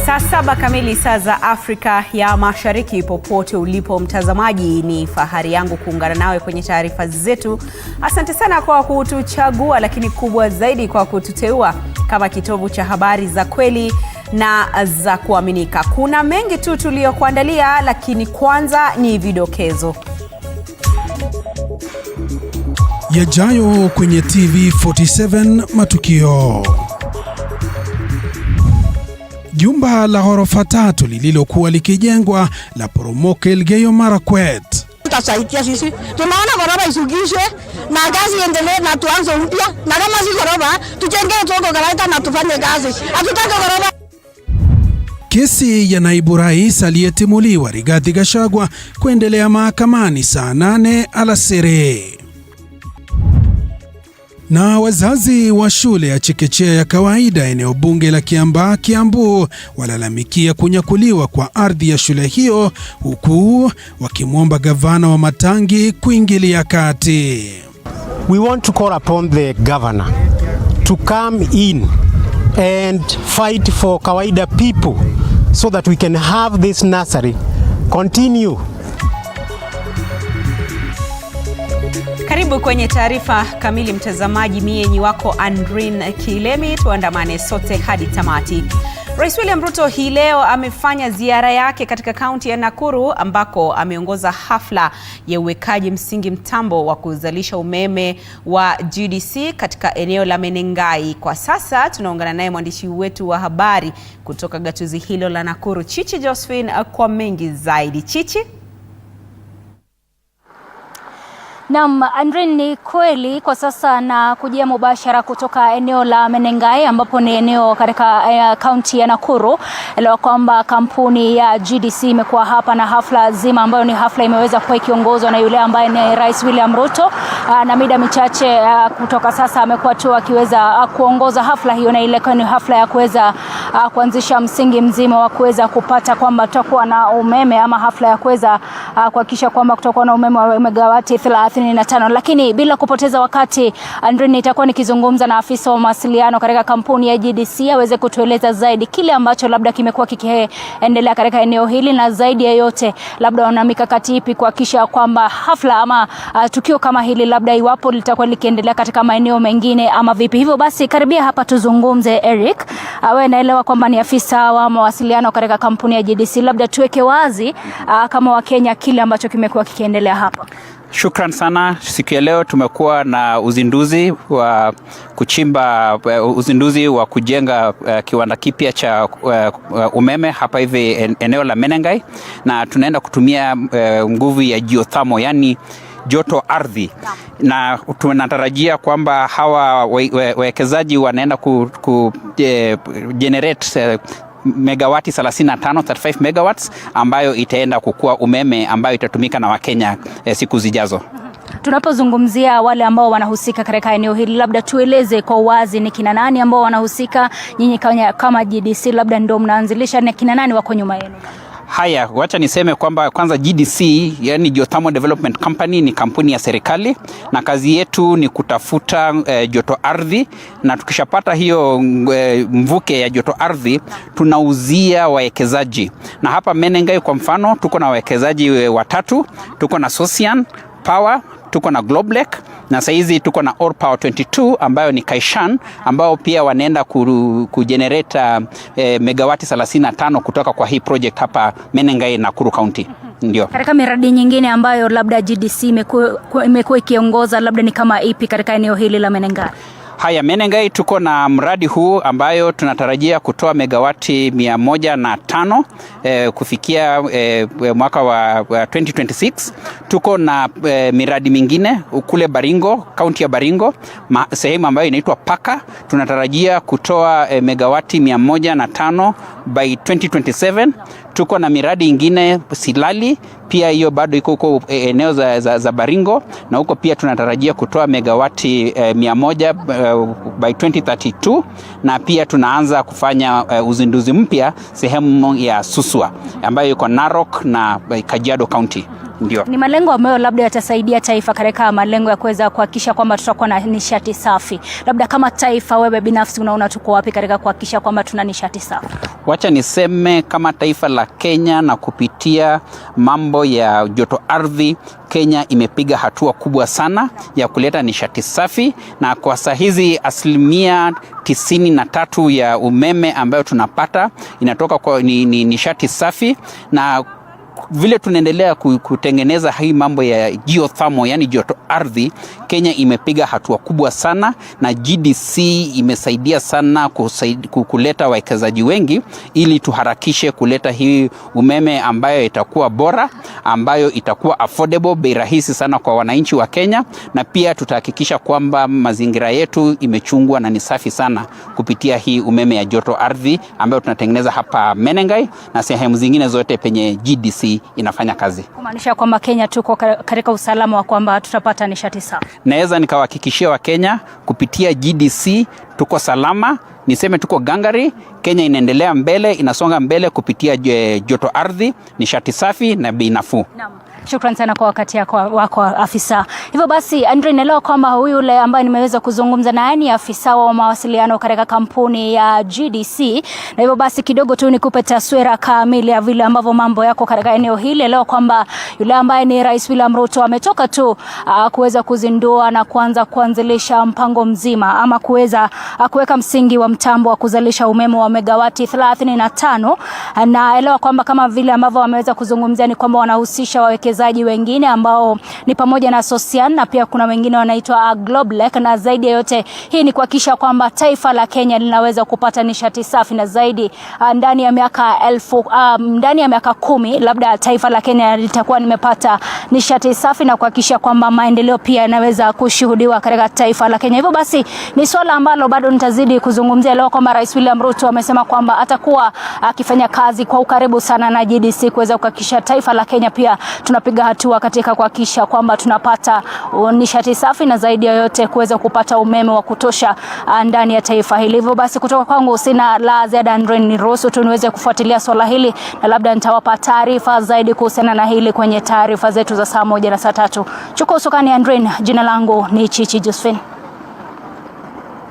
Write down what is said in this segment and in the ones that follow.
Saa 7 kamili saa za Afrika ya Mashariki. Popote ulipo mtazamaji, ni fahari yangu kuungana nawe kwenye taarifa zetu. Asante sana kwa kutuchagua, lakini kubwa zaidi kwa kututeua kama kitovu cha habari za kweli na za kuaminika. Kuna mengi tu tuliyokuandalia, lakini kwanza ni vidokezo yajayo kwenye Tv47 Matukio. Jumba la ghorofa 3 lililokuwa likijengwa la poromoka Elgeyo Marakwet. Tutasaidia sisi. Tunaona ghorofa isugishwe na kazi iendelee na tuanze upya. Na kama si ghorofa, tujengee toko garaita na tufanye kazi. Hatutaki ghorofa. Kesi ya naibu rais aliyetimuliwa Rigathi Gachagua kuendelea mahakamani saa 8 alasiri. Na wazazi wa shule ya chekechea ya kawaida eneo bunge la Kiambu walalamikia kunyakuliwa kwa ardhi ya shule hiyo, huku wakimwomba gavana wa Matangi kuingilia kati. We want to call upon the governor to come in and fight for kawaida people so that we can have this nursery continue. Karibu kwenye taarifa kamili mtazamaji, mimi wako Andrine Kilemi, tuandamane sote hadi tamati. Rais William Ruto hii leo amefanya ziara yake katika kaunti ya Nakuru, ambako ameongoza hafla ya uwekaji msingi mtambo wa kuzalisha umeme wa GDC katika eneo la Menengai. Kwa sasa tunaungana naye mwandishi wetu wa habari kutoka gatuzi hilo la Nakuru, Chichi Josephine, kwa mengi zaidi. Chichi. Naam, Andrine, ni kweli kwa sasa na kujia mubashara kutoka eneo la Menengai, ambapo ni eneo katika kaunti ya Nakuru. Elewa kwamba kampuni ya GDC imekuwa hapa na hafla zima ambayo ni hafla imeweza kuwa ikiongozwa na yule ambaye ni Rais William Ruto, na mida michache kutoka sasa amekuwa tu akiweza kuongoza hafla hiyo, na ile ni hafla ya kuweza kuanzisha msingi mzima wa kuweza kupata kwamba tutakuwa na umeme, ama hafla ya kuweza kuhakikisha kwamba tutakuwa na umeme wa megawati 35. Lakini bila kupoteza wakati, Andrine, itakuwa nikizungumza na afisa wa mawasiliano katika kampuni ya GDC aweze kutueleza zaidi kile ambacho labda kimekuwa kikiendelea katika eneo hili, na zaidi ya yote labda wana mikakati ipi kuhakikisha kwamba hafla ama tukio kama hili labda iwapo litakuwa likiendelea katika maeneo mengine ama vipi. Hivyo basi karibia hapa tuzungumze. Eric, wewe naelewa kwamba ni afisa wa mawasiliano katika kampuni ya GDC, labda tuweke wazi kama Wakenya kile ambacho kimekuwa kikiendelea hapa. Shukran sana. Siku ya leo tumekuwa na uzinduzi wa kujenga kiwanda kipya cha umeme hapa hivi eneo la Menengai, na tunaenda kutumia nguvu ya geothermal, yani joto ardhi, na tunatarajia kwamba hawa wawekezaji wanaenda generate megawati 35 megawatts ambayo itaenda kukua umeme ambayo itatumika na Wakenya siku zijazo. Tunapozungumzia wale ambao wanahusika katika eneo hili, labda tueleze kwa wazi ni kina nani ambao wanahusika. Nyinyi kama GDC labda ndio mnaanzilisha, na kina nani wako nyuma yenu? Haya, wacha niseme kwamba kwanza GDC, yani Geothermal Development Company, ni kampuni ya serikali, na kazi yetu ni kutafuta joto ardhi, na tukishapata hiyo mvuke ya joto ardhi tunauzia wawekezaji. Na hapa Menengai kwa mfano tuko na wawekezaji watatu. Tuko na Socian Power, tuko na Globlek, na saizi tuko na All Power 22 ambayo ni Kaishan, ambao pia wanaenda kugenerate megawati 35 kutoka kwa hii project hapa Menengai, Nakuru County. Ndio. Katika miradi nyingine ambayo labda GDC imekuwa ikiongoza, labda ni kama ipi katika eneo hili la Menengai? Haya, Menengai tuko na mradi huu ambayo tunatarajia kutoa megawati 105 kufikia mwaka wa 2026. Tuko na miradi mingine kule Baringo, kaunti ya Baringo, sehemu ambayo inaitwa Paka. Tunatarajia kutoa megawati 105 by 2027. Tuko na miradi ingine Silali, pia hiyo bado iko huko eneo za Baringo, na huko pia tunatarajia kutoa megawati 100 by 2032, na pia tunaanza kufanya uzinduzi mpya sehemu ya Suswa ambayo iko Narok na Kajiado County. Ndio. Ni malengo ambayo labda yatasaidia taifa katika malengo ya kuweza kuhakikisha kwamba tutakuwa na nishati safi. Labda kama taifa, wewe binafsi unaona tuko wapi katika kuhakikisha kwamba tuna nishati safi? Wacha niseme kama taifa la Kenya, na kupitia mambo ya joto ardhi, Kenya imepiga hatua kubwa sana ya kuleta nishati safi, na kwa saa hizi 93% ya umeme ambayo tunapata inatoka kwa ni nishati safi. Na vile tunaendelea kutengeneza hii mambo ya geothermal, yani joto ardhi, Kenya imepiga hatua kubwa sana, na GDC imesaidia sana kuleta wawekezaji wengi ili tuharakishe kuleta hii umeme ambayo itakuwa bora, ambayo itakuwa affordable, bei rahisi sana kwa wananchi wa Kenya, na pia tutahakikisha kwamba mazingira yetu imechungwa na ni safi sana kupitia hii umeme ya joto ardhi ambayo tunatengeneza hapa Menengai na sehemu zingine zote penye GDC inafanya kazi. Kumaanisha kwamba Kenya tuko katika usalama wa kwamba tutapata nishati safi. Naweza nikawahakikishia wa Kenya kupitia GDC tuko salama, niseme tuko gangari. Kenya inaendelea mbele, inasonga mbele kupitia joto ardhi, nishati safi na bei nafuu. Naam. Shukrani sana kwa wakati wako afisa. Hivyo basi Andrine, naelewa kwamba huyu yule ambaye nimeweza kuzungumza naye ni afisa wa mawasiliano katika kampuni ya GDC, na hivyo basi kidogo tu nikupe taswira kamili ya vile ambavyo mambo yako katika eneo hili. Leo kwamba yule ambaye ni Rais William Ruto ametoka tu kuweza kuzindua na kuanzilisha mpango mzima ama kuweza kuweka msingi wa mtambo wa kuzalisha umeme wa megawati 35, na elewa kwamba kama vile ambavyo wameweza kuzungumzia ni kwamba wanahusisha wawekezaji wengine ambao ni pamoja na Sosian, na pia kuna wengine wanaitwa Globalec, na zaidi ya yote hii ni kuhakikisha kwamba taifa la Kenya linaweza kupata nishati safi, na zaidi ndani ya miaka 10 labda taifa la Kenya litakuwa limepata nishati safi, na kuhakikisha kwamba maendeleo pia yanaweza kushuhudiwa katika taifa la Kenya. Hivyo basi ni swala ambalo bado nitazidi kuzungumzia leo, kwamba Rais William Ruto amesema kwamba atakuwa akifanya kazi kwa ukaribu sana na GDC kuweza kuhakikisha taifa la Kenya pia tunapiga hatua katika kuhakikisha kwamba tunapata nishati safi, na zaidi ya yote kuweza kupata umeme wa kutosha ndani ya taifa hili. Hivyo basi kutoka kwangu sina la ziada. Andrine, niruhusu tu niweze kufuatilia swala hili, na labda nitawapa taarifa zaidi kuhusiana na hili kwenye taarifa zetu za saa 1 na saa 3. Chukua usukani Andrine, jina langu ni Chichi Josephine.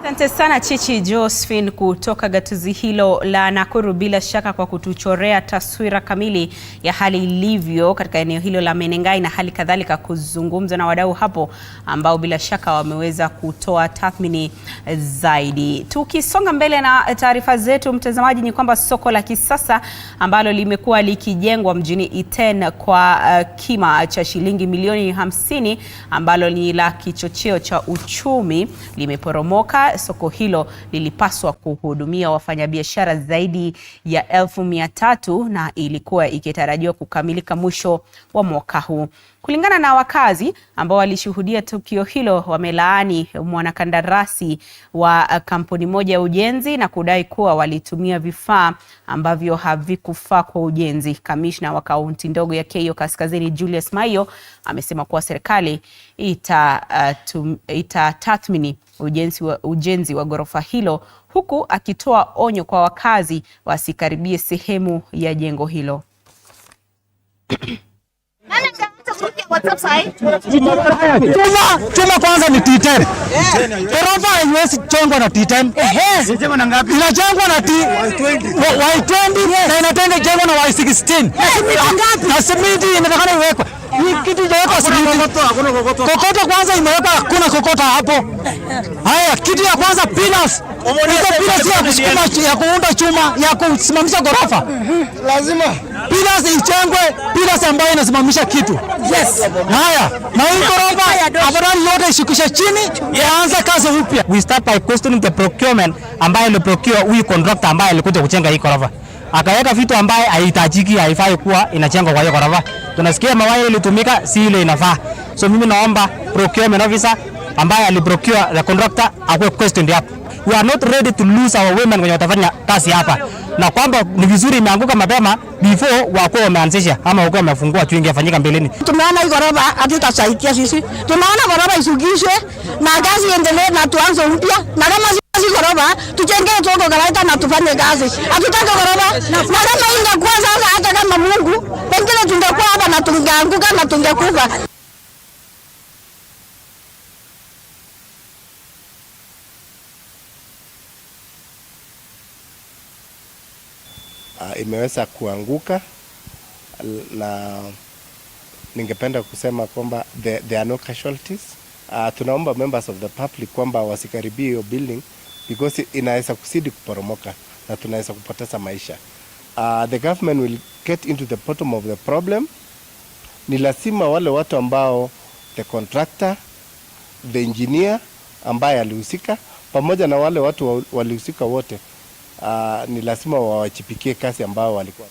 Asante sana Chichi Josephine kutoka gatuzi hilo la Nakuru, bila shaka kwa kutuchorea taswira kamili ya hali ilivyo katika eneo hilo la Menengai, na hali kadhalika kuzungumza na wadau hapo ambao bila shaka wameweza kutoa tathmini zaidi. Tukisonga mbele na taarifa zetu, mtazamaji, ni kwamba soko la kisasa ambalo limekuwa likijengwa mjini Iten kwa kima cha shilingi milioni 50 ambalo ni la kichocheo cha uchumi limeporomoka. Soko hilo lilipaswa kuhudumia wafanyabiashara zaidi ya 1300 na ilikuwa ikitarajiwa kukamilika mwisho wa mwaka huu. Kulingana na wakazi ambao walishuhudia tukio hilo, wamelaani mwanakandarasi wa kampuni moja ya ujenzi na kudai kuwa walitumia vifaa ambavyo havikufaa kwa ujenzi. Kamishna wa kaunti ndogo ya Keyo Kaskazini Julius Maiyo amesema kuwa serikali itatathmini ujenzi wa ghorofa hilo, huku akitoa onyo kwa wakazi wasikaribie sehemu ya jengo hilo. Chuma kwanza ni T10. Ghorofa haiwezi chongwa na T10. Inajengwa na ngapi? Inajengwa na Y20 na inatenda jengwa na Y16. Na simiti inatakana iwekwe. Hii kitu inawekwa simiti. Kokoto kwanza imewekwa, hakuna kokoto hapo. Haya, kitu ya kwanza pillars. Hizo pillars ya kusukuma, ya kuunda chuma, ya kusimamisha ghorofa. Lazima pillars ijengwe, pillars ambayo inasimamisha kitu. Yes. Haya, na hii ghorofa afadhali yote ishukishe chini, yaanze kazi upya. We start by questioning the procurement ambaye ile procure huyu contractor ambaye alikuja kujenga hii ghorofa. Akaweka vitu ambaye haihitajiki, haifai kuwa inajengwa kwa hiyo ghorofa. Tunasikia mawaya ilitumika si ile inafaa. So mimi naomba procurement officer ambaye aliprocure the contractor akwe questioned hapo. We are not ready to lose our women when watafanya kazi hapa. Na kwamba ni vizuri imeanguka mapema before wako wameanzisha ama wako wamefungua tu ingefanyika mbeleni. Tumeona hii ghorofa hatutasaidia sisi. Tunaona ghorofa isugishwe na kazi iendelee na tuanze upya. Na kama si ghorofa tujengee toko kalaita na tufanye kazi. Hatutaki ghorofa. Na kama ingekuwa sasa hata kama Mungu pengine tungekuwa hapa na tungeanguka na tungekufa. Imeweza kuanguka na ningependa kusema kwamba there are no casualties. Tunaomba members of the public kwamba wasikaribie hiyo building because inaweza kuzidi kuporomoka na tunaweza kupoteza maisha. The government will get into the bottom of the problem. Ni lazima wale watu ambao the contractor, the engineer ambaye alihusika pamoja na wale watu walihusika wote ni lazima wawachipikie kazi ambao walikuwa.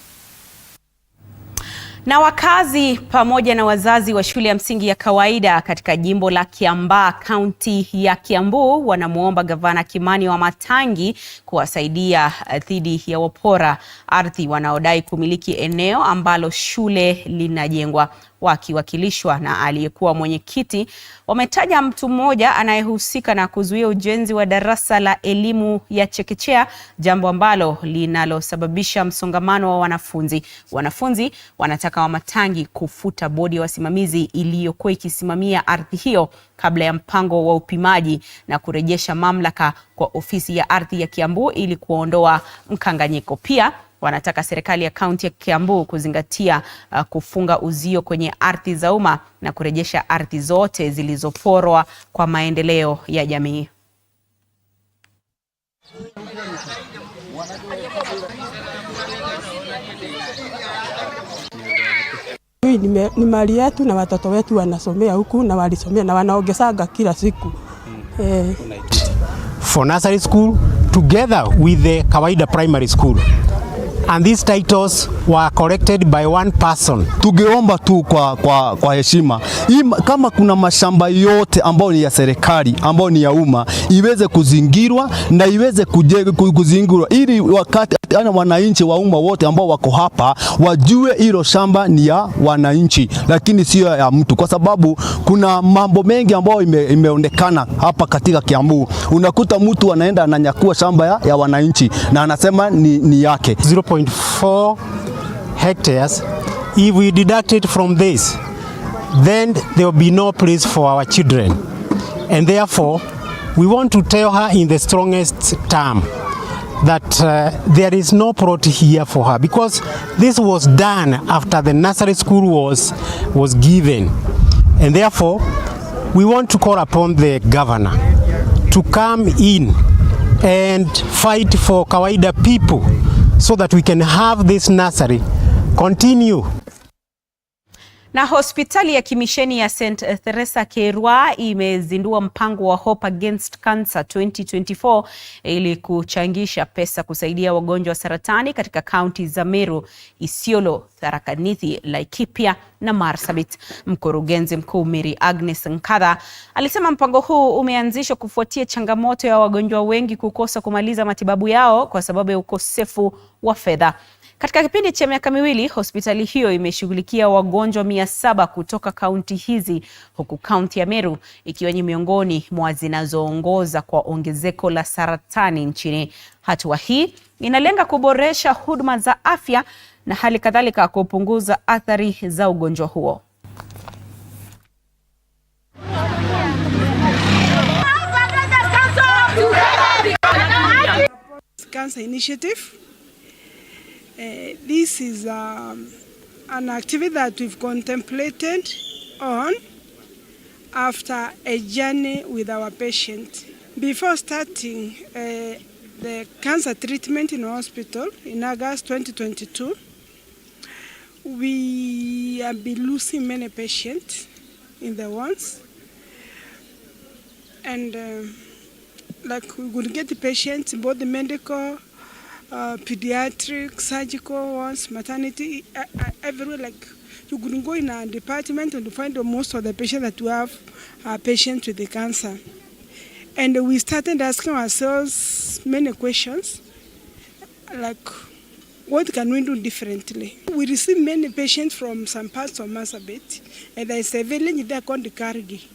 Na wakazi pamoja na wazazi wa shule ya msingi ya kawaida katika jimbo la Kiambaa, kaunti ya Kiambu, wanamuomba gavana Kimani wa Matangi kuwasaidia dhidi ya wapora ardhi wanaodai kumiliki eneo ambalo shule linajengwa. Wakiwakilishwa na aliyekuwa mwenyekiti, wametaja mtu mmoja anayehusika na kuzuia ujenzi wa darasa la elimu ya chekechea, jambo ambalo linalosababisha msongamano wa wanafunzi. Wanafunzi wanataka Wamatangi kufuta bodi ya wasimamizi iliyokuwa ikisimamia ardhi hiyo kabla ya mpango wa upimaji na kurejesha mamlaka kwa ofisi ya ardhi ya Kiambu ili kuondoa mkanganyiko. Pia wanataka serikali ya kaunti ya Kiambu kuzingatia kufunga uzio kwenye ardhi za umma na kurejesha ardhi zote zilizoporwa kwa maendeleo ya jamii. Ni mali yetu na watoto wetu wanasomea huku na walisomea na wanaongesaga kila siku. For nursery school together with the kawaida primary school. And these titles were collected by one person. Tungeomba tu kwa heshima, kama kuna mashamba yote ambayo ni ya serikali, ambayo ni ya umma, iweze kuzingirwa na iweze kuzingirwa ili wakati wananchi wa umma wote ambao wako hapa wajue hilo shamba ni ya wananchi, lakini sio ya mtu, kwa sababu kuna mambo mengi ambayo imeonekana hapa katika Kiambu. Unakuta mtu anaenda ananyakua shamba ya wananchi na anasema ni yake. 0.4 hectares. If we deduct it from this, then there will be no place for our children. And therefore, we want to tell her in the strongest term that there is no plot here for her, because this was done after the nursery school was given. And therefore, we want to call upon the governor to come in and fight for kawaida people so that we can have this nursery continue. Na hospitali ya kimisheni ya St. Teresa Kerwa imezindua mpango wa Hope Against Cancer 2024 ili kuchangisha pesa kusaidia wagonjwa wa saratani katika kaunti za Meru, Isiolo, Tharaka Nithi, Laikipia na Marsabit. Mkurugenzi mkuu Mary Agnes Nkadha alisema mpango huu umeanzishwa kufuatia changamoto ya wagonjwa wengi kukosa kumaliza matibabu yao kwa sababu ya ukosefu wa fedha. Katika kipindi cha miaka miwili, hospitali hiyo imeshughulikia wagonjwa 700 kutoka kaunti hizi, huku kaunti ya Meru ikiwa ni miongoni mwa zinazoongoza kwa ongezeko la saratani nchini. Hatua hii inalenga kuboresha huduma za afya na hali kadhalika kupunguza athari za ugonjwa huo. Cancer initiative. This is an activity that we've contemplated on after a journey with our patient. Before starting the cancer treatment in hospital in August 2022, we have been losing many patients in the wards, and like we would get the patients, both the medical, pediatric, surgical ones, maternity, everywhere. Like you couldn't go in a department and find most of the patients that we have are patients with the cancer. And we started asking ourselves many questions, like what can we do differently? We receive many patients from some parts of Marsabit, and there is a village there called Kargi.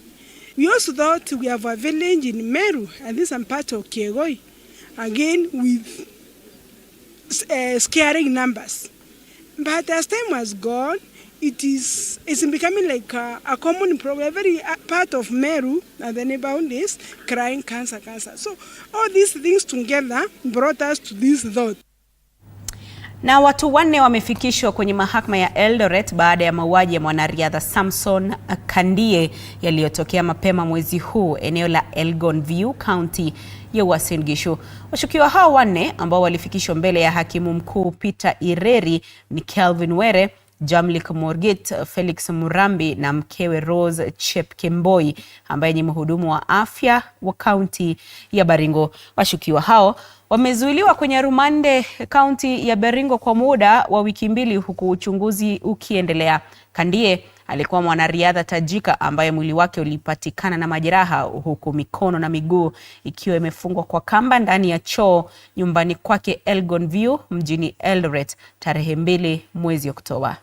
We also thought we have a village in Meru, and this is some part of Kiegoi, again with scaring numbers. But as time has gone, it's becoming like a common problem. Every part of Meru and the neighborhood is crying cancer. So all these things together brought us to this thought. Na watu 4 wamefikishwa kwenye mahakama ya Eldoret baada ya mauaji ya mwanariadha Samson Kandie yaliyotokea mapema mwezi huu eneo la Elgon View, County ya Uasin Gishu. Washukiwa hao 4 ambao walifikishwa mbele ya hakimu mkuu Peter Ireri ni Kelvin Were, Jamlik Morgit, Felix Murambi na mkewe Rose Chepkemboi ambaye ni mhudumu wa afya wa kaunti ya Baringo. Washukiwa hao wamezuiliwa kwenye rumande kaunti ya Baringo kwa muda wa wiki 2 huku uchunguzi ukiendelea. Kandie alikuwa mwanariadha tajika ambaye mwili wake ulipatikana na majeraha huku mikono na miguu ikiwa imefungwa kwa kamba ndani ya choo nyumbani kwake Elgon View mjini Eldoret tarehe 2 mwezi Oktoba.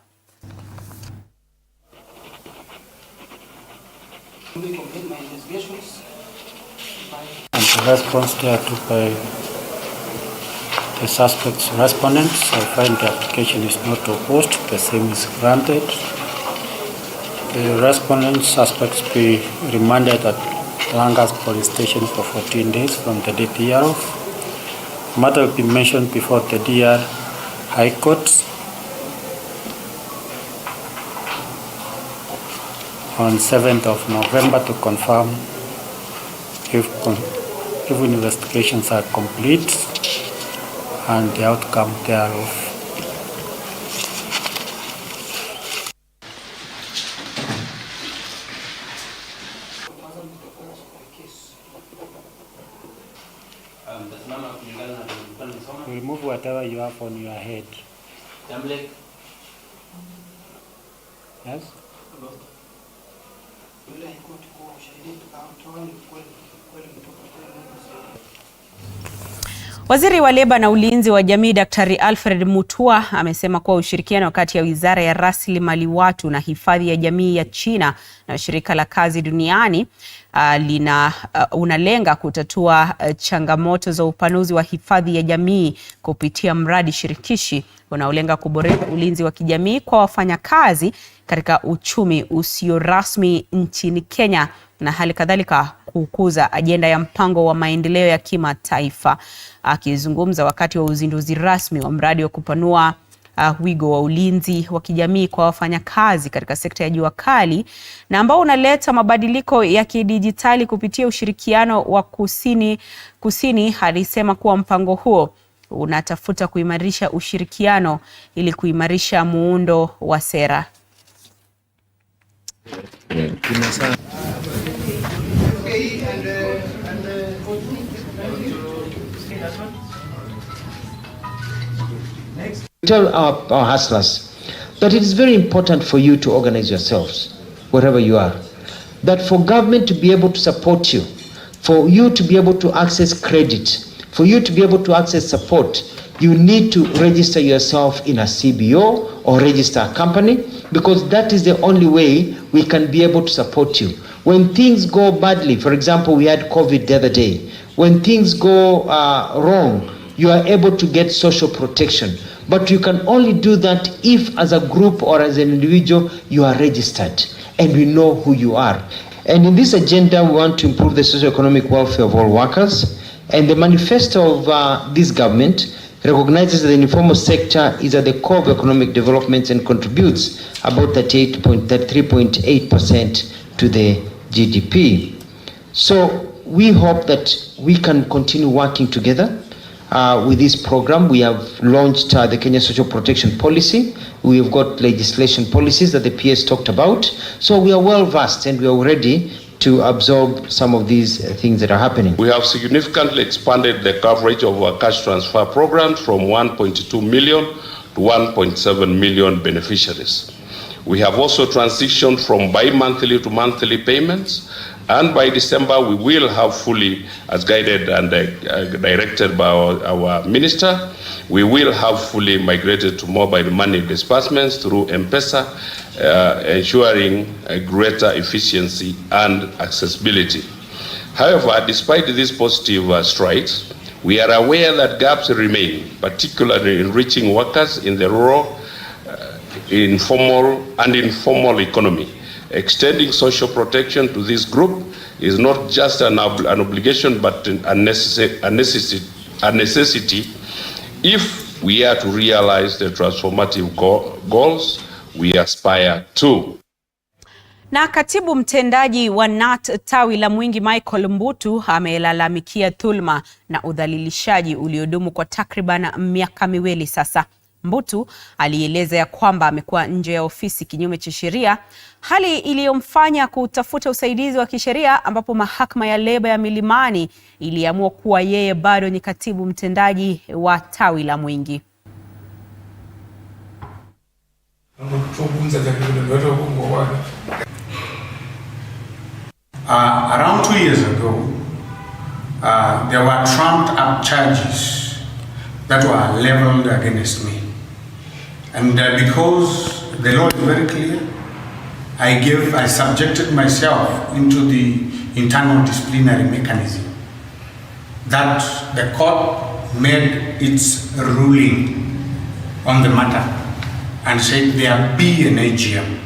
And the response thereto by the suspect's respondents, I find the application is not opposed, the same is granted. The respondent suspects be remanded at Langas Police Station for 14 days from the date hereof. Matter will be mentioned before the DR High Court on 7th of November to confirm if investigations are complete and the outcome thereof. Remove whatever you have on your head. Yes? Waziri wa Leba na Ulinzi wa Jamii Daktari Alfred Mutua amesema kuwa ushirikiano kati ya Wizara ya Rasilimali Watu na Hifadhi ya Jamii ya China na Shirika la Kazi Duniani unalenga kutatua changamoto za upanuzi wa hifadhi ya jamii kupitia mradi shirikishi unaolenga kuboresha ulinzi wa kijamii kwa wafanyakazi katika uchumi usio rasmi nchini Kenya na hali kadhalika kukuza ajenda ya mpango wa maendeleo ya kimataifa. Akizungumza wakati wa uzinduzi rasmi wa mradi wa kupanua wigo wa ulinzi wa kijamii kwa wafanyakazi katika sekta ya jua kali na ambao unaleta mabadiliko ya kidijitali kupitia ushirikiano wa kusini, alisema kuwa mpango huo unatafuta kuimarisha ushirikiano ili kuimarisha muundo wa sera. Tell our hustlers that it is very important for you to organize yourselves, wherever you are. That for government to be able to support you, for you to be able to access credit, for you to be able to access support, you need to register yourself in a CBO or register a company, because that is the only way we can be able to support you. When things go badly, for example, we had COVID the other day, when things go wrong, you are able to get social protection. But you can only do that if as a group or as an individual you are registered and we know who you are. And in this agenda we want to improve the socio-economic welfare of all workers, and the manifesto of this government recognizes that the informal sector is at the core of economic development and contributes about 3.8% to the GDP. So we hope that we can continue working together with this program. We have launched the Kenya Social Protection Policy. We have got legislation policies that the PS talked about. So we are well versed and we are ready to absorb some of these things that are happening. We have significantly expanded the coverage of our cash transfer programs from 1.2 million to 1.7 million beneficiaries. We have also transitioned from bi-monthly to monthly payments, and by December we will have fully, as guided and directed by our minister, we will have fully migrated to mobile money disbursements through M-Pesa, ensuring a greater efficiency and accessibility. However, despite these positive strides, we are aware that gaps remain, particularly in reaching workers in the rural, informal and informal economy. Extending social protection to this group is not just an obligation but a necessity if we are to realize the transformative goals we aspire to. Na katibu mtendaji wa KNUT tawi la Mwingi Michael Mbutu amelalamikia dhulma na udhalilishaji uliodumu kwa takriban miaka miwili sasa. Mbutu alieleza ya kwamba amekuwa nje ya ofisi kinyume cha sheria, hali iliyomfanya kutafuta usaidizi wa kisheria, ambapo mahakama ya leba ya Milimani iliamua kuwa yeye bado ni katibu mtendaji wa tawi la Mwingi. Around 2 years ago, there were trumped up charges that were leveled against me. And because the law is very clear, I subjected myself into the internal disciplinary mechanism that the court made its ruling on the matter and said there be an AGM.